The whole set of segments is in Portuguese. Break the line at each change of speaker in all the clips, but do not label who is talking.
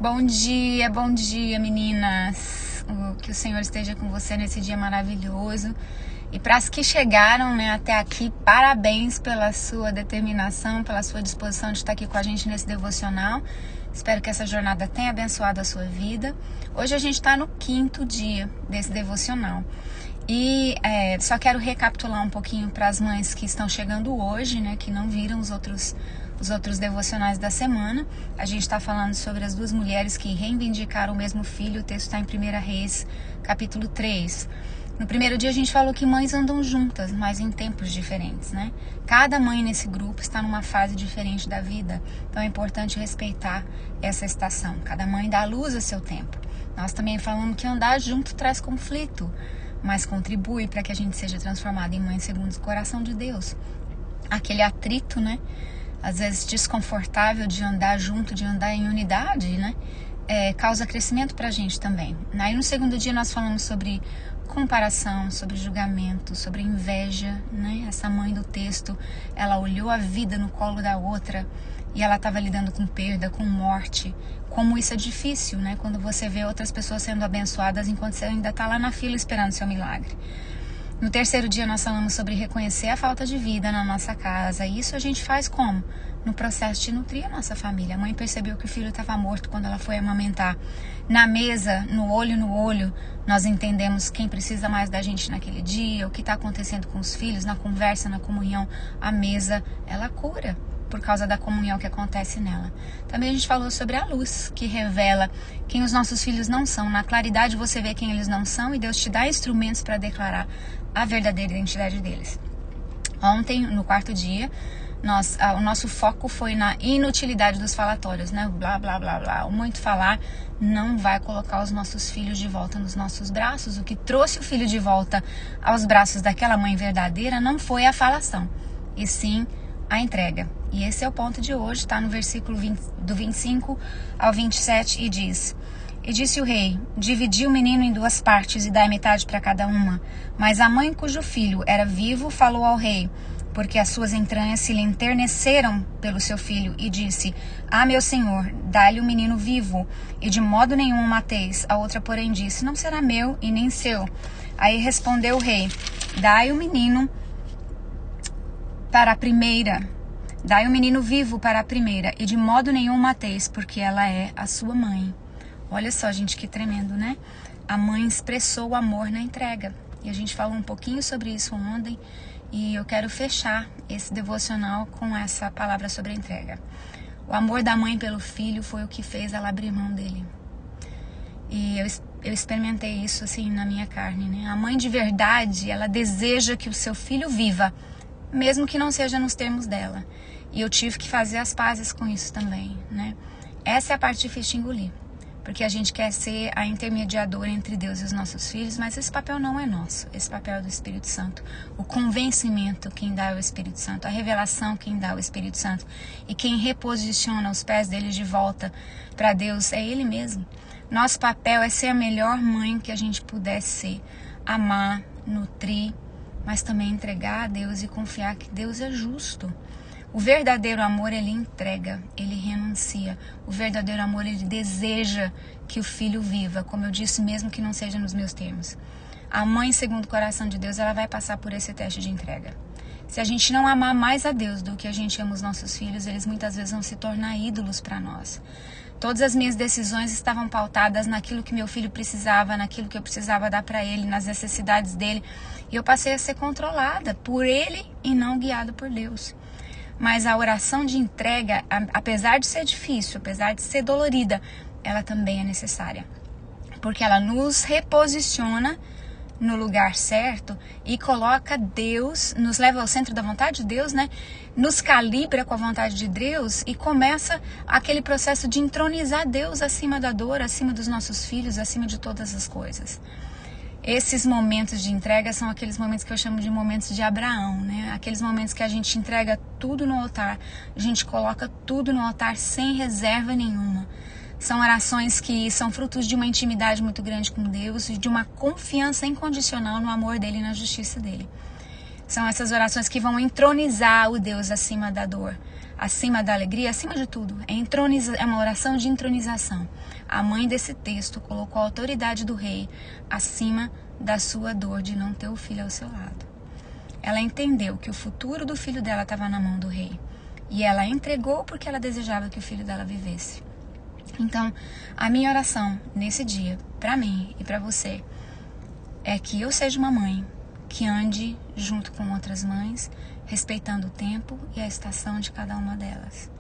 Bom dia, meninas. Que o Senhor esteja com você nesse dia maravilhoso. E para as que chegaram, até aqui, parabéns pela sua determinação, pela sua disposição de estar aqui com a gente nesse devocional. Espero que essa jornada tenha abençoado a sua vida. Hoje a gente está no 5º dia desse devocional. E só quero recapitular um pouquinho para as mães que estão chegando hoje, que não viram os outros devocionais da semana. A gente está falando sobre as duas mulheres que reivindicaram o mesmo filho. O texto está em 1 Reis, capítulo 3. No primeiro dia a gente falou que mães andam juntas, mas em tempos diferentes, Cada mãe nesse grupo está numa fase diferente da vida, então é importante respeitar essa estação. Cada mãe dá luz a seu tempo. Nós também falamos que andar junto traz conflito, mas contribui para que a gente seja transformada em mãe segundo o coração de Deus. Aquele atrito, às vezes desconfortável de andar junto, de andar em unidade, causa crescimento pra gente também. Aí no segundo dia nós falamos sobre comparação, sobre julgamento, sobre inveja, Essa mãe do texto, ela olhou a vida no colo da outra e ela estava lidando com perda, com morte. Como isso é difícil, Quando você vê outras pessoas sendo abençoadas enquanto você ainda está lá na fila esperando seu milagre. No terceiro dia nós falamos sobre reconhecer a falta de vida na nossa casa. E isso a gente faz como? No processo de nutrir a nossa família. A mãe percebeu que o filho estava morto quando ela foi amamentar. Na mesa, no olho, nós entendemos quem precisa mais da gente naquele dia, o que está acontecendo com os filhos, na conversa, na comunhão. A mesa, ela cura por causa da comunhão que acontece nela. Também a gente falou sobre a luz, que revela quem os nossos filhos não são. Na claridade você vê quem eles não são e Deus te dá instrumentos para declarar a verdadeira identidade deles. Ontem, no 4º dia, o nosso foco foi na inutilidade dos falatórios, Blá, blá, blá, blá. O muito falar não vai colocar os nossos filhos de volta nos nossos braços. O que trouxe o filho de volta aos braços daquela mãe verdadeira não foi a falação, e sim a entrega. E esse é o ponto de hoje, está no versículo do 25 ao 27 e diz: E disse o rei, dividi o menino em 2 partes e dai metade para cada uma. Mas a mãe cujo filho era vivo falou ao rei, porque as suas entranhas se lhe enterneceram pelo seu filho, e disse: meu senhor, dai-lhe o menino vivo, e de modo nenhum o mateis. A outra, porém, disse: não será meu e nem seu. Aí respondeu o rei: dai o menino para a primeira, dai o menino vivo para a primeira, e de modo nenhum o mateis, porque ela é a sua mãe. Olha só, gente, que tremendo, A mãe expressou o amor na entrega. E a gente falou um pouquinho sobre isso ontem. E eu quero fechar esse devocional com essa palavra sobre a entrega. O amor da mãe pelo filho foi o que fez ela abrir mão dele. E eu experimentei isso assim na minha carne, A mãe de verdade, ela deseja que o seu filho viva, mesmo que não seja nos termos dela. E eu tive que fazer as pazes com isso também, Essa é a parte difícil de engolir. Porque a gente quer ser a intermediadora entre Deus e os nossos filhos, mas esse papel não é nosso, esse papel é do Espírito Santo. O convencimento quem dá é o Espírito Santo, a revelação quem dá é o Espírito Santo. E quem reposiciona os pés deles de volta para Deus é Ele mesmo. Nosso papel é ser a melhor mãe que a gente puder ser, amar, nutrir, mas também entregar a Deus e confiar que Deus é justo. O verdadeiro amor, ele entrega, ele renuncia. O verdadeiro amor, ele deseja que o filho viva, como eu disse, mesmo que não seja nos meus termos. A mãe, segundo o coração de Deus, ela vai passar por esse teste de entrega. Se a gente não amar mais a Deus do que a gente ama os nossos filhos, eles muitas vezes vão se tornar ídolos para nós. Todas as minhas decisões estavam pautadas naquilo que meu filho precisava, naquilo que eu precisava dar para ele, nas necessidades dele. E eu passei a ser controlada por ele e não guiada por Deus. Mas a oração de entrega, apesar de ser difícil, apesar de ser dolorida, ela também é necessária. Porque ela nos reposiciona no lugar certo e coloca Deus, nos leva ao centro da vontade de Deus, Nos calibra com a vontade de Deus e começa aquele processo de entronizar Deus acima da dor, acima dos nossos filhos, acima de todas as coisas. Esses momentos de entrega são aqueles momentos que eu chamo de momentos de Abraão, Aqueles momentos que a gente entrega tudo no altar, a gente coloca tudo no altar sem reserva nenhuma. São orações que são frutos de uma intimidade muito grande com Deus e de uma confiança incondicional no amor dele e na justiça dele. São essas orações que vão entronizar o Deus acima da dor, acima da alegria, acima de tudo, é uma oração de entronização. A mãe desse texto colocou a autoridade do rei acima da sua dor de não ter o filho ao seu lado. Ela entendeu que o futuro do filho dela estava na mão do rei. E ela entregou porque ela desejava que o filho dela vivesse. Então, a minha oração nesse dia, para mim e para você, é que eu seja uma mãe que ande junto com outras mães, respeitando o tempo e a estação de cada uma delas.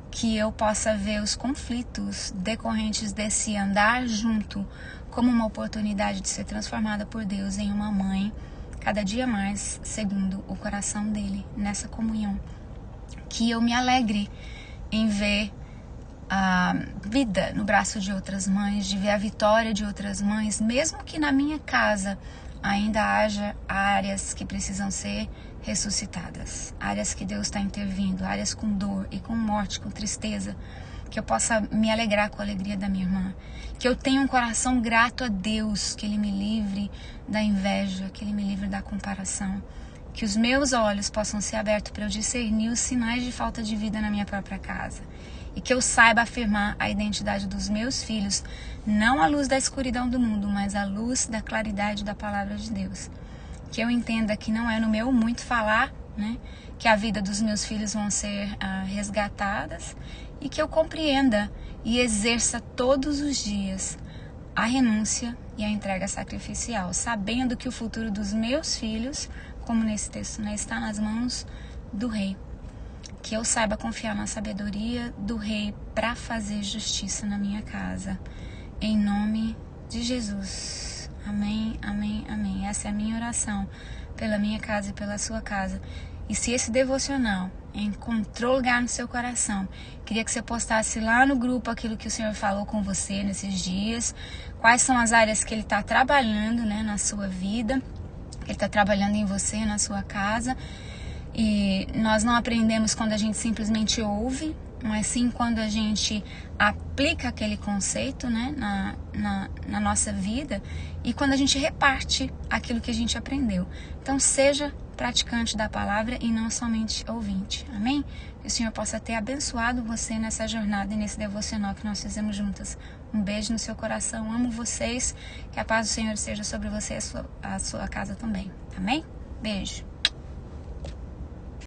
Que eu possa ver os conflitos decorrentes desse andar junto como uma oportunidade de ser transformada por Deus em uma mãe cada dia mais segundo o coração dele, nessa comunhão. Que eu me alegre em ver a vida no braço de outras mães, de ver a vitória de outras mães, mesmo que na minha casa ainda haja áreas que precisam ser ressuscitadas, áreas que Deus está intervindo, áreas com dor e com morte, com tristeza, que eu possa me alegrar com a alegria da minha irmã, que eu tenha um coração grato a Deus, que Ele me livre da inveja, que Ele me livre da comparação, que os meus olhos possam ser abertos para eu discernir os sinais de falta de vida na minha própria casa, e que eu saiba afirmar a identidade dos meus filhos, não à luz da escuridão do mundo, mas à luz da claridade da palavra de Deus. Que eu entenda que não é no meu muito falar, né, que a vida dos meus filhos vão ser resgatadas, e que eu compreenda e exerça todos os dias a renúncia e a entrega sacrificial, sabendo que o futuro dos meus filhos, como nesse texto, né, está nas mãos do Rei. Que eu saiba confiar na sabedoria do Rei para fazer justiça na minha casa. Em nome de Jesus. Amém, amém, amém. Essa é a minha oração pela minha casa e pela sua casa. E se esse devocional encontrou lugar no seu coração, queria que você postasse lá no grupo aquilo que o Senhor falou com você nesses dias. Quais são as áreas que Ele está trabalhando, né, na sua vida, que Ele está trabalhando em você, na sua casa. E nós não aprendemos quando a gente simplesmente ouve, mas sim quando a gente aplica aquele conceito, né, na nossa vida, e quando a gente reparte aquilo que a gente aprendeu. Então seja praticante da palavra e não somente ouvinte. Amém? Que o Senhor possa ter abençoado você nessa jornada e nesse devocional que nós fizemos juntas. Um beijo no seu coração. Amo vocês. Que a paz do Senhor esteja sobre você e a sua casa também. Amém? Beijo.